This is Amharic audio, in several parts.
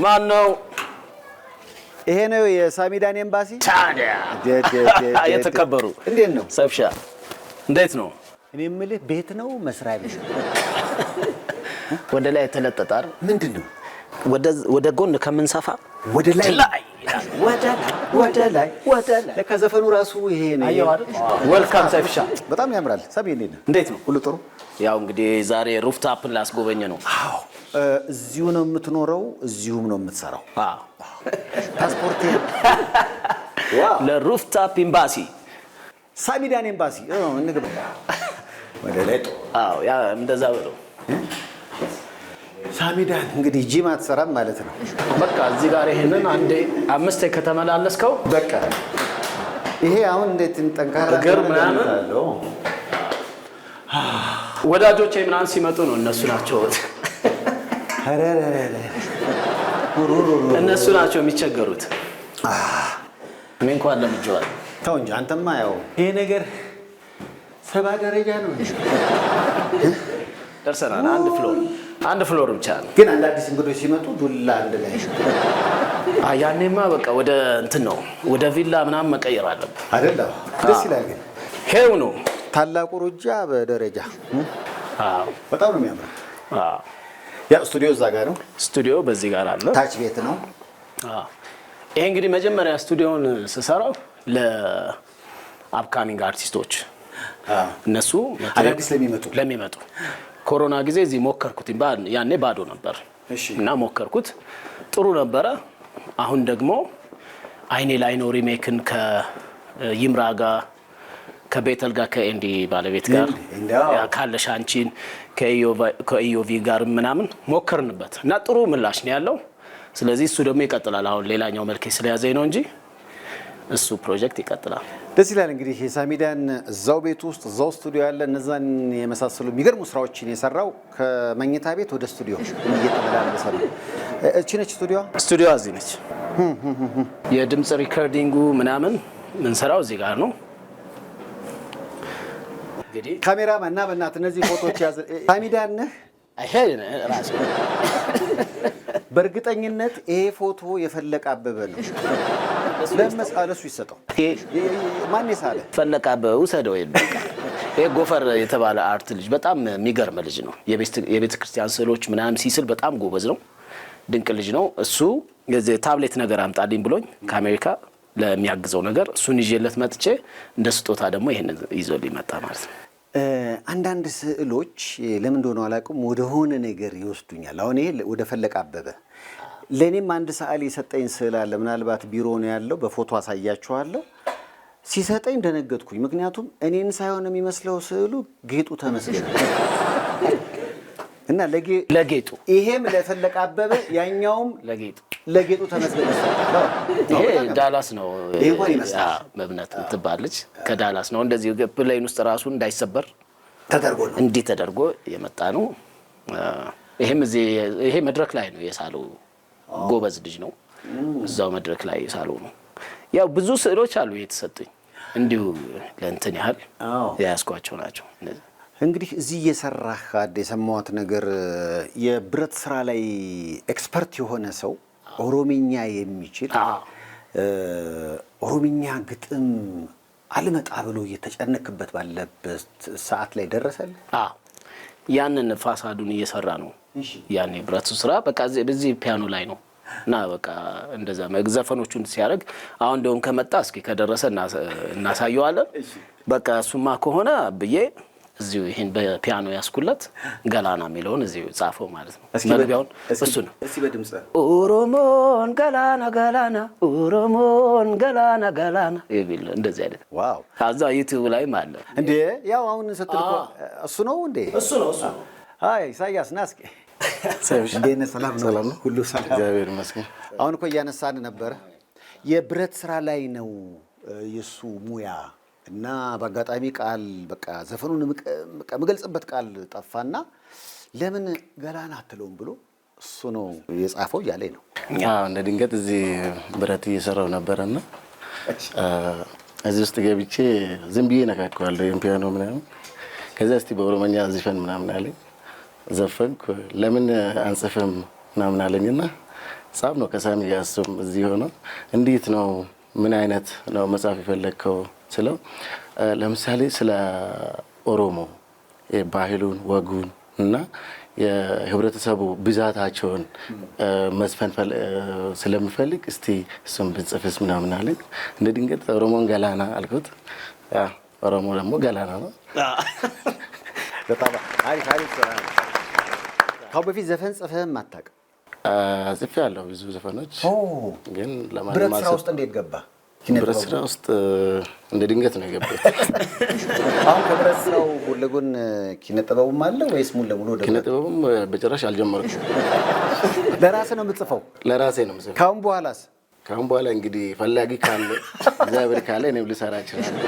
ማን ነው? ይሄ ነው የሳሚዳን ኤምባሲ። ታዲያ የተከበሩ እንዴት ነው ሰብሻ? እንዴት ነው? እኔ የምልህ ቤት ነው መስሪያ ቤት? ወደ ላይ ተለጠጣር ምንድነው? ወደ ጎን ከምንሰፋ ወደ ላይ ለከዘፈኑ ራሱ ይሄ ነው። ወልካም ሰብሻ። በጣም ያምራል። ሰብዬ እንዴት ነው? ሁሉ ጥሩ? ያው እንግዲህ ዛሬ ሩፍታፕን ላስጎበኘ ነው። አዎ እዚሁ ነው የምትኖረው? እዚሁም ነው የምትሰራው? አዎ። ፓስፖርት ለሩፍታፕ ኤምባሲ ሳሚዳን ኤምባሲ እንግባ። ወደ ላይ አዎ፣ ያ እንደዛ ብለው ሳሚዳን እንግዲህ ጂም አትሰራም ማለት ነው። በቃ እዚህ ጋር ይሄንን አንዴ 5 ከተመላለስከው በቃ ይሄ አሁን እንዴት እንጠንካራ እግር ምናምን ወዳጆቼ ምናምን ሲመጡ ነው እነሱ ናቸው እነሱ ናቸው የሚቸገሩት። እኔ እንኳን ለምጄዋለሁ። ተው እንጂ አንተማ ያው ይሄ ነገር 7 ደረጃ ነው። ደርሰናል። አንድ ፍሎር ብቻ ነው። ግን አንድ አዲስ እንግዶች ሲመጡ ዱላ አንድ ላይ ያኔማ በቃ ወደ እንትን ነው ወደ ቪላ ምናምን መቀየር አለብን አይደል? ደስ ይላል። ግን ሄው ነው ታላቁ ሩጃ በደረጃ በጣም ነው የሚያምረው። ያ ስቱዲዮ እዛ ጋር ነው። ስቱዲዮ በዚህ ጋር አለ። ታች ቤት ነው። ይሄ እንግዲህ መጀመሪያ ስቱዲዮውን ስሰራው ለአፕካሚንግ አርቲስቶች እነሱ አዳዲስ ለሚመጡ ኮሮና ጊዜ እዚህ ሞከርኩት። ያኔ ባዶ ነበር እና ሞከርኩት፣ ጥሩ ነበረ። አሁን ደግሞ አይኔ ላይ ነው ሪሜክን ከይምራ ጋር ከቤተል ጋር ከኤንዲ ባለቤት ጋር ካለሽ አንቺን ከኢዮቪ ጋር ምናምን ሞከርንበት እና ጥሩ ምላሽ ነው ያለው። ስለዚህ እሱ ደግሞ ይቀጥላል። አሁን ሌላኛው መልክ ስለያዘኝ ነው እንጂ እሱ ፕሮጀክት ይቀጥላል። ደስ ይላል። እንግዲህ የሳሚዳን እዛው ቤት ውስጥ እዛው ስቱዲዮ ያለ እነዛን የመሳሰሉ የሚገርሙ ስራዎችን የሰራው ከመኝታ ቤት ወደ ስቱዲዮ እየተመላለሰ ነው። እቺ ነች ስቱዲዮ እዚህ ነች። የድምጽ ሪኮርዲንጉ ምናምን ምን ሰራው እዚህ ጋር ነው። እንግዲህ ካሜራማን እና በእናትህ እነዚህ ፎቶዎች ያዘ ሳሚዳን ነህ? አሄ ራስ በእርግጠኝነት ይሄ ፎቶ የፈለቀ አበበ ነው። ለምሳሌ እሱ ይሰጠው። ማን ይሳለ? ፈለቀ አበበ ውሰደው። ይሄ ጎፈር የተባለ አርት ልጅ በጣም የሚገርም ልጅ ነው። የቤተ ክርስቲያን ስዕሎች ምናምን ሲስል በጣም ጎበዝ ነው። ድንቅ ልጅ ነው። እሱ የዚህ ታብሌት ነገር አምጣልኝ ብሎኝ ከአሜሪካ ለሚያግዘው ነገር እሱን ይዤለት መጥቼ እንደ ስጦታ ደግሞ ይሄንን ይዞልኝ መጣ ማለት ነው። አንዳንድ ስዕሎች ለምን እንደሆነ አላውቅም ወደ ሆነ ነገር ይወስዱኛል። አሁን ይሄ ወደ ፈለቀ አበበ ለኔም አንድ ሰዓሊ የሰጠኝ ስዕል አለ። ምናልባት ቢሮ ነው ያለው፣ በፎቶ አሳያችኋለሁ። ሲሰጠኝ ደነገጥኩኝ። ምክንያቱም እኔን ሳይሆን የሚመስለው ስዕሉ ጌጡ ተመስገን እና ለጌጡ ይሄም ለፈለቀ አበበ ያኛውም ለጌጡ ተመስገን ይሰጣል። ይሄ ዳላስ ነው። ይሄ እንኳን ይመስላል መብነት ትባለች ከዳላስ ነው። እንደዚህ ፕሌን ውስጥ ራሱ እንዳይሰበር ተደርጎ የመጣ ነው። ይሄ መድረክ ላይ ነው የሳለው። ጎበዝ ልጅ ነው። እዛው መድረክ ላይ የሳለው ነው። ያው ብዙ ስዕሎች አሉ የተሰጡኝ እንዲሁ ለእንትን ያህል ያስኳቸው ናቸው። እንግዲህ እዚህ እየሰራህ የሰማሁት ነገር የብረት ስራ ላይ ኤክስፐርት የሆነ ሰው ኦሮምኛ የሚችል ኦሮምኛ ግጥም አልመጣ ብሎ እየተጨነክበት ባለበት ሰዓት ላይ ደረሰል። ያንን ፋሳዱን እየሰራ ነው። ያኔ ብረት ስራ በቃ በዚህ ፒያኖ ላይ ነው እና በቃ እንደዛ ዘፈኖቹን ሲያደርግ አሁን እንደውም ከመጣ እስኪ ከደረሰ እናሳየዋለን። በቃ እሱማ ከሆነ ብዬ እዚሁ ይሄን በፒያኖ ያስኩለት ገላና የሚለውን እዚሁ ጻፈው ማለት ነው። መግቢያውን እሱ ነው። እስቲ በድምጽ ኦሮሞን ገላና ገላና ኦሮሞን ገላና ገላና ይብል እንደዚህ አይነት ዋው! አዛ ዩቲዩብ ላይ ማለት እንዴ ያው አሁን ስትልቆ እሱ ነው እንዴ? እሱ ነው። አይ ኢሳያስ ናስኪ እንዴነ ሰላም ነው? ሁሉ ሰላም እግዚአብሔር ይመስገን። አሁን እኮ እያነሳን ነበር የብረት ስራ ላይ ነው የሱ ሙያ እና በአጋጣሚ ቃል በቃ ዘፈኑን መገልጽበት ቃል ጠፋና ለምን ገላና አትለውም ብሎ እሱ ነው የጻፈው ያለኝ ነው። እንደ ድንገት እዚህ ብረት እየሰራው ነበርና እዚህ ውስጥ ገብቼ ዝም ብዬ ነካከዋለሁ የፒያኖ ምናምን። ከዛ እስቲ በኦሮሞኛ ዝፈን ምናምን አለኝ። ዘፈንኩ። ለምን አንጽፍም ምናምን አለኝና ጻፍ ነው ከሳሚ ጋር እሱም እዚህ ሆኖ እንዴት ነው ምን አይነት ነው መጽሐፍ የፈለግከው ስለው ለምሳሌ ስለ ኦሮሞ ባህሉን ወጉን እና የህብረተሰቡ ብዛታቸውን መስፈን ስለምፈልግ እስቲ እሱም ብንጽፍስ ምናምን አለኝ። እንደ ድንገት ኦሮሞን ገላና አልኩት። ኦሮሞ ደግሞ ገላና ነው። በጣም አሪፍ አሪፍ። ካው በፊት ዘፈን ጽፈህም አታውቅም? ጽፌያለሁ ብዙ ዘፈኖች። ግን ብረት ስራ ውስጥ እንዴት ገባ? ብረት ስራ ውስጥ እንደ ድንገት ነው የገባሁት። አሁን ከብረት ስራው ጎን ለጎን ኪነ ጥበቡም አለ ወይስ ሙሉ ለሙሉ ወደ ኪነ ጥበቡም በጭራሽ አልጀመርኩም። ለራስህ ነው የምትጽፈው? ለራሴ ነው የምጽፈው። ካሁን በኋላስ? ካሁን በኋላ እንግዲህ ፈላጊ ካለ እግዚአብሔር ካለ እኔም ልሰራ እችላለሁ።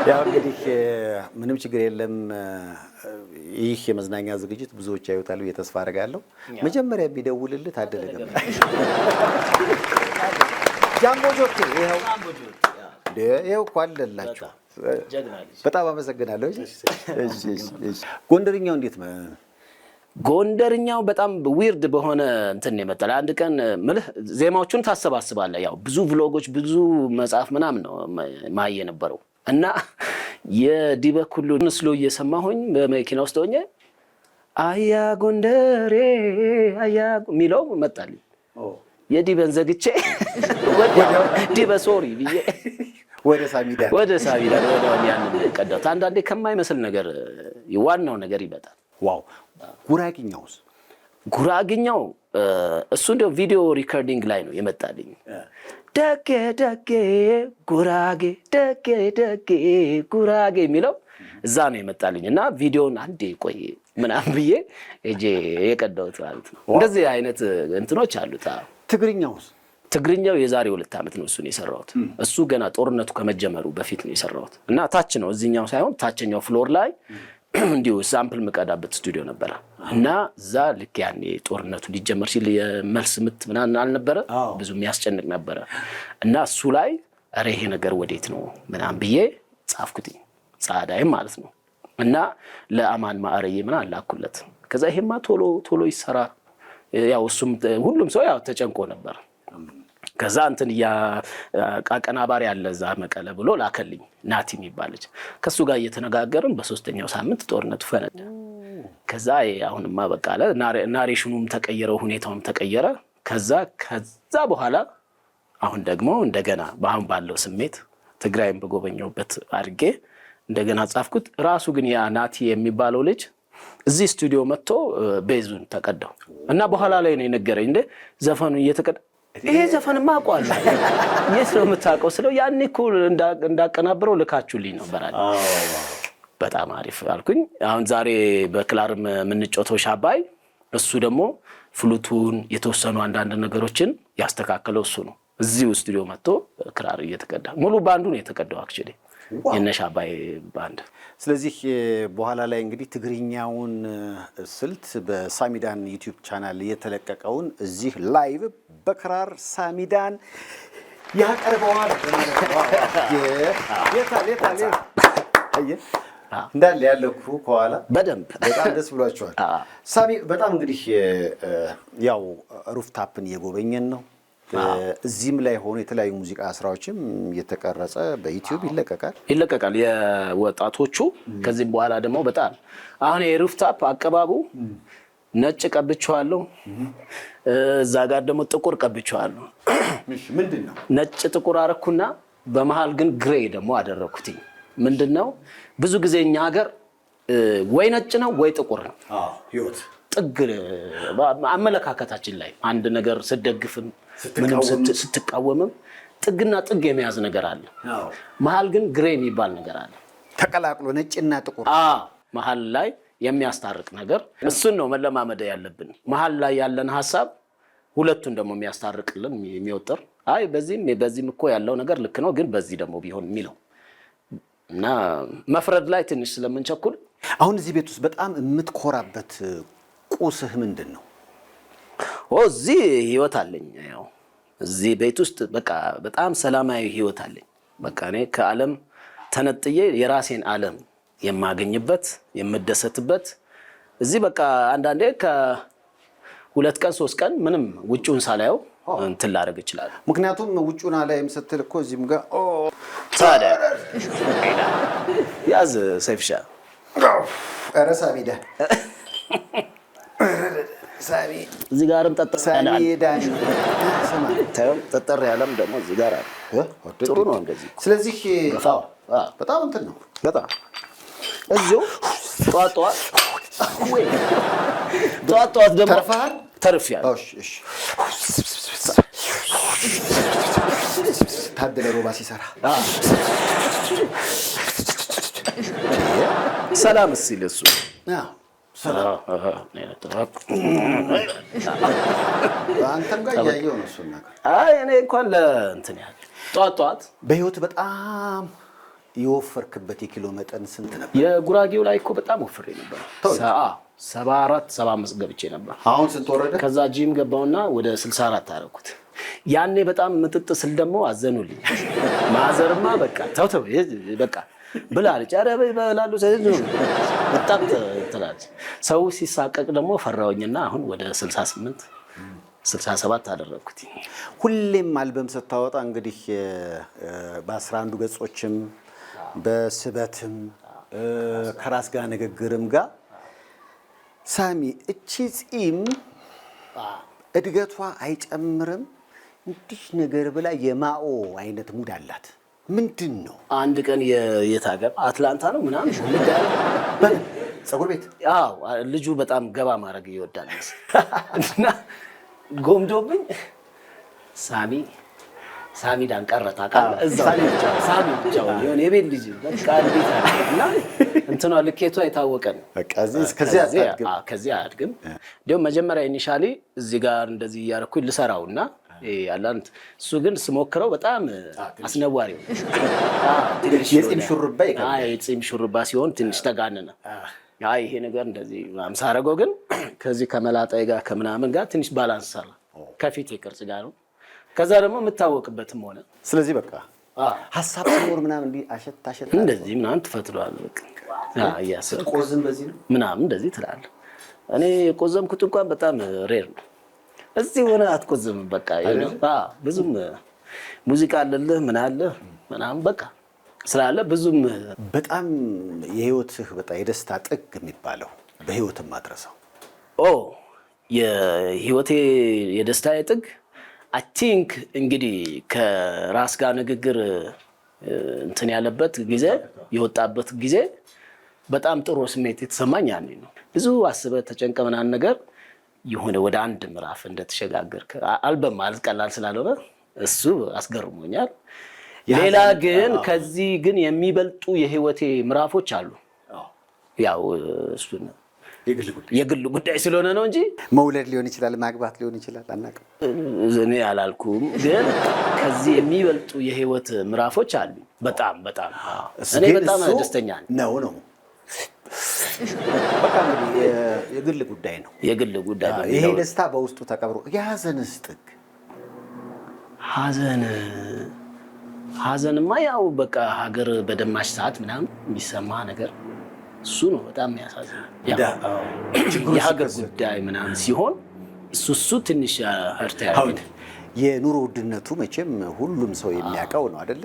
ያው እንግዲህ ምንም ችግር የለም። ይህ የመዝናኛ ዝግጅት ብዙዎች ያዩታል ብዬ ተስፋ አደርጋለሁ። መጀመሪያ ቢደውልልህ ታደለ ገባ ጃምቦ ጆቴ ይኸው እኮ አለላችሁ። በጣም አመሰግናለሁ። ጎንደርኛው እንዴት ነው? ጎንደርኛው በጣም ዊርድ በሆነ እንትን የመጣለ አንድ ቀን ምልህ ዜማዎቹን ታሰባስባለህ። ያው ብዙ ቭሎጎች ብዙ መጽሐፍ ምናምን ነው ማየ ነበረው እና የዲበኩሉ ስሎ እየሰማሁኝ በመኪና ውስጥ ሆኜ አያ ጎንደሬ አያ ሚለው መጣልኝ። የዲበን ዘግቼ ዲበ ሶሪ ብዬ ወደ ሳሚዳን ወደ ያንን ቀዳሁት። አንዳንዴ ከማይመስል ነገር ዋናው ነገር ይበጣል። ዋው። ጉራግኛውስ? ጉራግኛው እሱ እንደው ቪዲዮ ሪኮርዲንግ ላይ ነው የመጣልኝ። ደጌ ደጌ ጉራጌ ደጌ ደጌ ጉራጌ የሚለው እዛ ነው የመጣልኝ እና ቪዲዮን አንዴ ቆይ ምናምን ብዬ እጄ የቀዳሁት ማለት ነው። እንደዚህ አይነት እንትኖች አሉት። ትግርኛውስ? ትግርኛው የዛሬ 2 ዓመት ነው እሱን የሰራሁት። እሱ ገና ጦርነቱ ከመጀመሩ በፊት ነው የሰራሁት እና ታች ነው እዚህኛው ሳይሆን ታችኛው ፍሎር ላይ እንዲሁ ሳምፕል መቀዳበት ስቱዲዮ ነበር እና እዛ ልክ ያኔ ጦርነቱ ሊጀመር ሲል የመልስ ምት ምናምን አልነበረ ብዙ የሚያስጨንቅ ነበረ እና እሱ ላይ ኧረ ይሄ ነገር ወዴት ነው ምናምን ብዬ ጻፍኩት። ጻዳይም ማለት ነው እና ለአማን ማዕረዬ ምናምን አላኩለት። ከዛ ይሄማ ቶሎ ይሰራ ያው እሱም ሁሉም ሰው ያው ተጨንቆ ነበር። ከዛ እንትን አቀናባሪ ያለ እዛ መቀለ ብሎ ላከልኝ ናቲ የሚባለች። ከሱ ጋር እየተነጋገርን በ3ኛው ሳምንት ጦርነቱ ፈነዳ። ከዛ አሁንማ በቃ አለ ናሬሽኑም ተቀየረ፣ ሁኔታውም ተቀየረ። ከዛ በኋላ አሁን ደግሞ እንደገና በአሁን ባለው ስሜት ትግራይም በጎበኘውበት አድርጌ እንደገና ጻፍኩት። ራሱ ግን ያ ናቲ የሚባለው ልጅ እዚህ ስቱዲዮ መጥቶ ቤዙን ተቀዳው እና በኋላ ላይ ነው የነገረኝ እንደ ዘፈኑ እየተቀዳ ይሄ ዘፈንማ አውቀዋለሁ የት ነው የምታውቀው ስለው ያኔ እኮ እንዳቀናብረው ልካችሁልኝ ነበር አለ። በጣም አሪፍ አልኩኝ። አሁን ዛሬ በክላር የምንጮተው ሻባይ እሱ ደግሞ ፍሉቱን የተወሰኑ አንዳንድ ነገሮችን ያስተካከለው እሱ ነው። እዚሁ ስቱዲዮ መጥቶ ክራር እየተቀዳ ሙሉ ባንዱ ነው የተቀዳው አክቹሊ የነሻባይ ባንድ። ስለዚህ በኋላ ላይ እንግዲህ ትግርኛውን ስልት በሳሚዳን ዩቲዩብ ቻናል የተለቀቀውን እዚህ ላይቭ በክራር ሳሚዳን ያቀርበዋል። እንዳለ ያለው ክሩ ከኋላ በደንብ በጣም ደስ ብሏቸዋል። ሳሚ በጣም እንግዲህ ያው ሩፍታፕን እየጎበኘን ነው። እዚህም ላይ ሆኖ የተለያዩ ሙዚቃ ስራዎችም እየተቀረጸ በዩቲዩብ ይለቀቃል የወጣቶቹ። ከዚህም በኋላ ደግሞ በጣም አሁን የሩፍታፕ አቀባቡ ነጭ ቀብቻለሁ፣ እዛ ጋር ደግሞ ጥቁር ቀብቻለሁ። ምንድነው ነጭ ጥቁር አረኩና በመሃል ግን ግሬ ደግሞ አደረኩት። ምንድነው ብዙ ጊዜ እኛ ሀገር ወይ ነጭ ነው ወይ ጥቁር ነው ህይወት ጥግ አመለካከታችን ላይ አንድ ነገር ስትደግፍም ምንም ስትቃወምም ጥግና ጥግ የሚያዝ ነገር አለ። መሃል ግን ግሬ የሚባል ነገር አለ ተቀላቅሎ ነጭና ጥቁር መሃል ላይ የሚያስታርቅ ነገር። እሱን ነው መለማመድ ያለብን። መሃል ላይ ያለን ሐሳብ ሁለቱን ደግሞ የሚያስታርቅልን የሚወጥር አይ በዚህም እኮ ያለው ነገር ልክ ነው ግን በዚህ ደግሞ ቢሆን የሚለው እና መፍረድ ላይ ትንሽ ስለምንቸኩል። አሁን እዚህ ቤት ውስጥ በጣም የምትኮራበት ቁስህ ምንድን ነው? እዚህ ህይወት አለኝ። ያው እዚህ ቤት ውስጥ በቃ በጣም ሰላማዊ ህይወት አለኝ። በቃ እኔ ከዓለም ተነጥዬ የራሴን ዓለም የማገኝበት የምደሰትበት እዚህ በቃ አንዳንዴ ከ2 ቀን 3 ቀን ምንም ውጪውን ሳላየው እንትን ላደርግ እችላለሁ። ምክንያቱም ውጩና ላይም ስትል እኮ እዚህም ጋር ታዲያ ያዝ ሰይፍሻ ኧረ ሳሚ ዳ ሳሚ እዚህ ጋርም ጠጠር ሳሚ ዳን ጠጠር ያለም ደግሞ እዚህ ጋር አለ። ጥሩ ነው እንደዚህ። ስለዚህ በጣም እንትን ነው በጣም እዚሁ ጠዋት ደግሞ ተርፈሃል። ተርፌያለሁ። እሺ ታደለ ሮባ ሲሰራ ሰላም ሲል እሱ አንተም ጋር እያየሁ ነው እሱን ነገር። አይ እኔ እንኳን ለእንትን ያህል ጠዋት በህይወት በጣም የወፈርክበት የኪሎ መጠን ስንት ነበር? የጉራጌው ላይ እኮ በጣም ወፍሬ ነበር። 74 75 ገብቼ ነበር። አሁን ስንት ወረደ? ከዛ ጂም ገባውና ወደ 64 አደረኩት። ያኔ በጣም ምጥጥ ስል ደግሞ አዘኑልኝ። ማዘርማ በቃ ተው በቃ ብላለች። ኧረ በላሉ በጣም ትላለች። ሰው ሲሳቀቅ ደግሞ ፈራውኝና አሁን ወደ 68 67 አደረኩት። ሁሌም አልበም ስታወጣ እንግዲህ በ11 ገጾችም በስበትም ከራስ ጋር ንግግርም ጋር ሳሚ እቺ ጺም እድገቷ አይጨምርም እንዲህ ነገር ብላ የማኦ አይነት ሙድ አላት። ምንድን ነው? አንድ ቀን የት ሀገር አትላንታ ነው ምናምን ፀጉር ቤት ልጁ በጣም ገባ ማድረግ ይወዳል እና ጎምዶብኝ ሳሚ ዳን ቀረታ ቃል ሳሚ ብቻው የሆነ የቤት ልጅ በቃ እንዴት አለና እንትኗ ልኬቷ የታወቀ ነው። በቃ ከዚህ አያድግም። እንዲያውም መጀመሪያ ኢኒሻሊ እዚህ ጋር እንደዚህ እያደረኩኝ ልሰራውና ያላንት እሱ ግን ስሞክረው በጣም አስነዋሪ ነው። የጺም ሹርባ ይካል የጺም ሹርባ ሲሆን ትንሽ ተጋነነ። ይሄ ነገር እንደዚህ ማምሳ አደረገው። ግን ከዚህ ከመላጣይ ጋር ከምናምን ጋር ትንሽ ባላንስ ሰራ። ከፊት የቅርጽ ጋር ነው። ከዛ ደግሞ የምታወቅበትም ሆነ። ስለዚህ በቃ ሐሳብ ሲኖር ምናምን እንዲህ አሸት እንደዚህ ምናምን ትፈትለዋል። በቃ እያሰብክ ቆዝም በዚህ ነው ምናምን እንደዚህ ትላለህ። እኔ የቆዘምኩት እንኳን በጣም ሬር ነው። እዚህ ሆነ አትቆዝም። በቃ ብዙም ሙዚቃ አለልህ ምን አለ ምናምን በቃ ስላለ ብዙም በጣም የህይወትህ በጣም የደስታ ጥግ የሚባለው በህይወትም ማድረሰው የህይወቴ የደስታ ጥግ አይ ቲንክ እንግዲህ ከራስ ጋር ንግግር እንትን ያለበት ጊዜ የወጣበት ጊዜ በጣም ጥሩ ስሜት የተሰማኝ ያኔ ነው። ብዙ አስበህ ተጨንቀህ ምናምን ነገር የሆነ ወደ አንድ ምዕራፍ እንደተሸጋገርክ አልበም ማለት ቀላል ስላልሆነ እሱ አስገርሞኛል። ሌላ ግን ከዚህ ግን የሚበልጡ የህይወቴ ምዕራፎች አሉ። ያው እሱ ነው የግል ጉዳይ ስለሆነ ነው እንጂ መውለድ ሊሆን ይችላል፣ ማግባት ሊሆን ይችላል፣ አናውቅም። እኔ አላልኩም። ግን ከዚህ የሚበልጡ የህይወት ምዕራፎች አሉ። በጣም እኔ በጣም ደስተኛ ነው። በቃ እንግዲህ የግል ጉዳይ ነው። የግል ጉዳይ ነው። ይሄ ደስታ በውስጡ ተቀብሮ የሀዘንስ ጥግ ሀዘንማ ያው በቃ ሀገር በደማሽ ሰዓት ምናምን የሚሰማ ነገር እሱ ነው በጣም የሚያሳዝነው። የሀገር ጉዳይ ምናምን ሲሆን እሱ ትንሽ ህርታ ያለ የኑሮ ውድነቱ መቼም ሁሉም ሰው የሚያውቀው ነው አይደለ?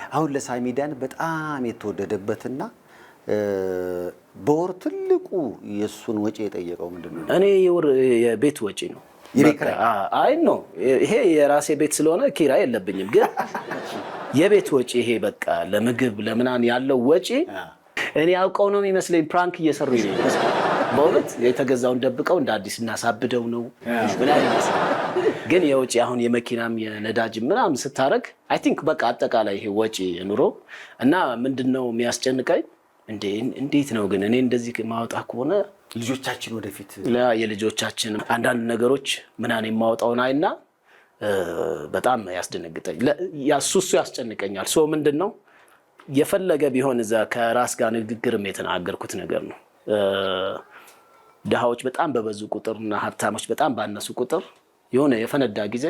አሁን ለሳሚዳን በጣም የተወደደበትና በወር ትልቁ የሱን ወጪ የጠየቀው ምንድነው? እኔ የቤት ወጪ ነው። አይ ነው ይሄ የራሴ ቤት ስለሆነ ኪራይ የለብኝም። ግን የቤት ወጪ ይሄ በቃ ለምግብ ለምናምን ያለው ወጪ እኔ አውቀው ነው የሚመስለኝ። ፕራንክ እየሰሩ ይለኛል። በእውነት የተገዛውን ደብቀው እንደ አዲስ እናሳብደው ነው ምናምን ይመስላል። ግን የወጪ አሁን የመኪናም የነዳጅ ምናምን ስታረግ አይ ቲንክ በቃ አጠቃላይ ይሄ ወጪ ኑሮ እና ምንድነው የሚያስጨንቀኝ እንዴት ነው ግን እኔ እንደዚህ ማውጣ ከሆነ ልጆቻችን ወደፊት የልጆቻችን አንዳንድ ነገሮች ምናምን የማውጣውን አይና በጣም ያስደነግጠኝ። እሱ ያስጨንቀኛል። ሶ ምንድነው የፈለገ ቢሆን እዛ ከራስ ጋር ንግግርም የተናገርኩት ነገር ነው። ድሃዎች በጣም በበዙ ቁጥርና ሀብታሞች በጣም ባነሱ ቁጥር የሆነ የፈነዳ ጊዜ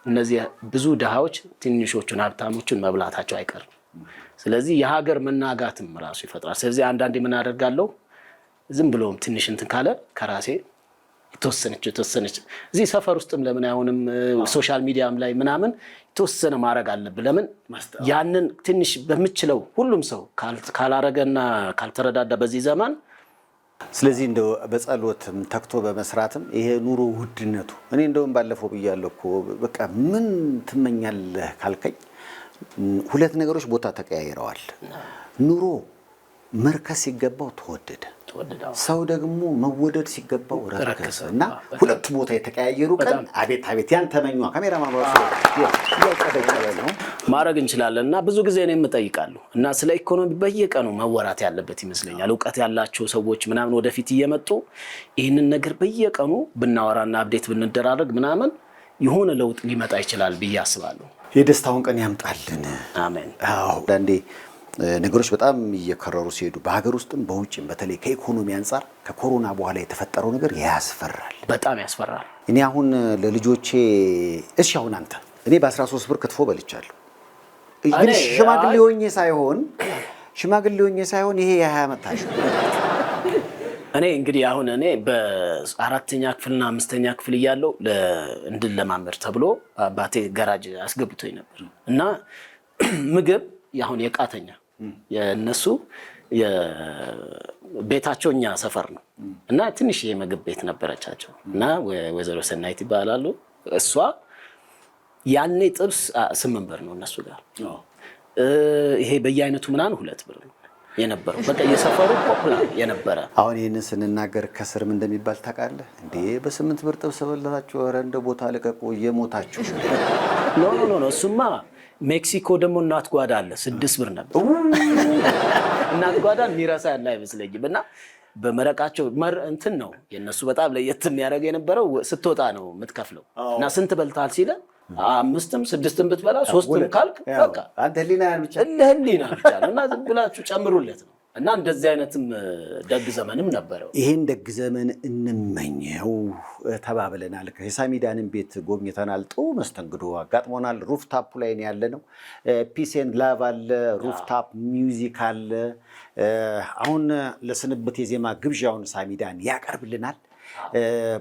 እነዚህ ብዙ ድሃዎች ትንሾቹን ሀብታሞቹን መብላታቸው አይቀርም። ስለዚህ የሀገር መናጋትም ራሱ ይፈጥራል። ስለዚህ አንዳንዴ ምን አደርጋለሁ ዝም ብሎም ትንሽ እንትን ካለ ከራሴ የተወሰነች እዚህ ሰፈር ውስጥም ለምን አይሆንም? ሶሻል ሚዲያም ላይ ምናምን የተወሰነ ማድረግ አለብን። ለምን ያንን ትንሽ በምችለው ሁሉም ሰው ካላረገና ካልተረዳዳ በዚህ ዘመን ስለዚህ እንደው በጸሎትም ተክቶ በመስራትም ይሄ ኑሮ ውድነቱ እኔ እንደውም ባለፈው ብያለሁ እኮ በቃ ምን ትመኛለህ ካልከኝ ሁለት ነገሮች ቦታ ተቀያይረዋል። ኑሮ መርከስ ሲገባው ተወደደ፣ ሰው ደግሞ መወደድ ሲገባው ረከሰ እና ሁለቱ ቦታ የተቀያየሩ ቀን አቤት አቤት ያን ተመኙ ካሜራማን ራሱ ያቀደቀለ ነው ማድረግ እንችላለን። እና ብዙ ጊዜ እኔም እጠይቃለሁ እና ስለ ኢኮኖሚ በየቀኑ መወራት ያለበት ይመስለኛል። እውቀት ያላቸው ሰዎች ምናምን ወደፊት እየመጡ ይህንን ነገር በየቀኑ ብናወራና አፕዴት ብንደራረግ ምናምን የሆነ ለውጥ ሊመጣ ይችላል ብዬ አስባለሁ። የደስታውን ቀን ያምጣልን። አሜን። አዎ አንዴ ነገሮች በጣም እየከረሩ ሲሄዱ በሀገር ውስጥም በውጭም በተለይ ከኢኮኖሚ አንፃር ከኮሮና በኋላ የተፈጠረው ነገር ያስፈራል፣ በጣም ያስፈራል። እኔ አሁን ለልጆቼ እሺ አሁን አንተ እኔ በ13 ብር ክትፎ በልቻለሁ። ግን ሽማግሌ ሆኜ ሳይሆን ይሄ የ20 ዓመት ታሽ እኔ እንግዲህ አሁን እኔ በ4ኛ ክፍልና 5ኛ ክፍል እያለሁ እንድለማመድ ተብሎ አባቴ ገራጅ አስገብቶኝ ነበር እና ምግብ ያሁን የቃተኛ የነሱ ቤታቸው እኛ ሰፈር ነው እና ትንሽ የምግብ ቤት ነበረቻቸው እና ወይዘሮ ሰናይት ይባላሉ። እሷ ያኔ ጥብስ 8 ብር ነው እነሱ ጋር፣ ይሄ በየአይነቱ ምናምን 2 ብር ነው የነበረው። በቃ የሰፈሩ ፖፑላር የነበረ። አሁን ይሄንን ስንናገር ከስርም እንደሚባል ታውቃለህ እንዴ? በ8 ብር ጥብስ በላችሁ፣ ኧረ እንደ ቦታ ልቀቁ እየሞታችሁ። ኖ እሱማ ሜክሲኮ ደግሞ እናት ጓዳ አለ 6 ብር ነበር። እናት ጓዳ የሚረሳ ያለ አይመስለኝም። እና በመረቃቸው እንትን ነው የነሱ በጣም ለየት የሚያደርገው የነበረው ስትወጣ ነው የምትከፍለው እና ስንት በልታል ሲለ 5ም 6ም ብትበላ 3ም ካልክ በቃ አንተ ህሊና ብቻ ነው እና ዝም ብላችሁ ጨምሩለት ነው። እና እንደዚህ አይነትም ደግ ዘመንም ነበረው። ይሄን ደግ ዘመን እንመኘው ተባብለናል። ከሳሚዳንን ቤት ጎብኝተናል። ጥሩ መስተንግዶ አጋጥሞናል። ሩፍታፕ ላይ ነው ያለነው። ፒስ ኤንድ ላቭ አለ፣ ሩፍታፕ ሚውዚክ አለ። አሁን ለስንብት የዜማ ግብዣውን ሳሚዳን ያቀርብልናል።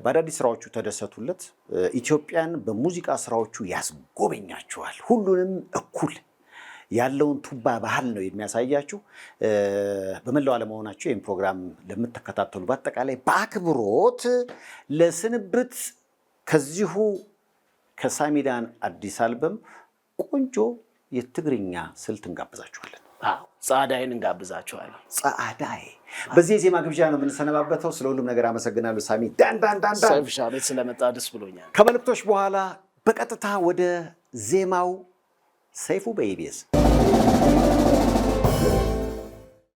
በአዳዲስ ስራዎቹ ተደሰቱለት። ኢትዮጵያን በሙዚቃ ስራዎቹ ያስጎበኛችኋል። ሁሉንም እኩል ያለውን ቱባ ባህል ነው የሚያሳያችሁ። በመላው ዓለም ሆናችሁ ይህን ፕሮግራም ለምትከታተሉ በአጠቃላይ በአክብሮት ለስንብት ከዚሁ ከሳሚዳን አዲስ አልበም ቆንጆ የትግርኛ ስልት እንጋብዛችኋለን። ጻዳይን እንጋብዛችኋለን። ጻዳይ በዚህ የዜማ ግብዣ ነው የምንሰነባበተው። ስለ ሁሉም ነገር አመሰግናለሁ ሳሚ። ሰይፍሻ ቤት ስለመጣ ደስ ብሎኛል። ከመልእክቶች በኋላ በቀጥታ ወደ ዜማው ሰይፉ በኢቢኤስ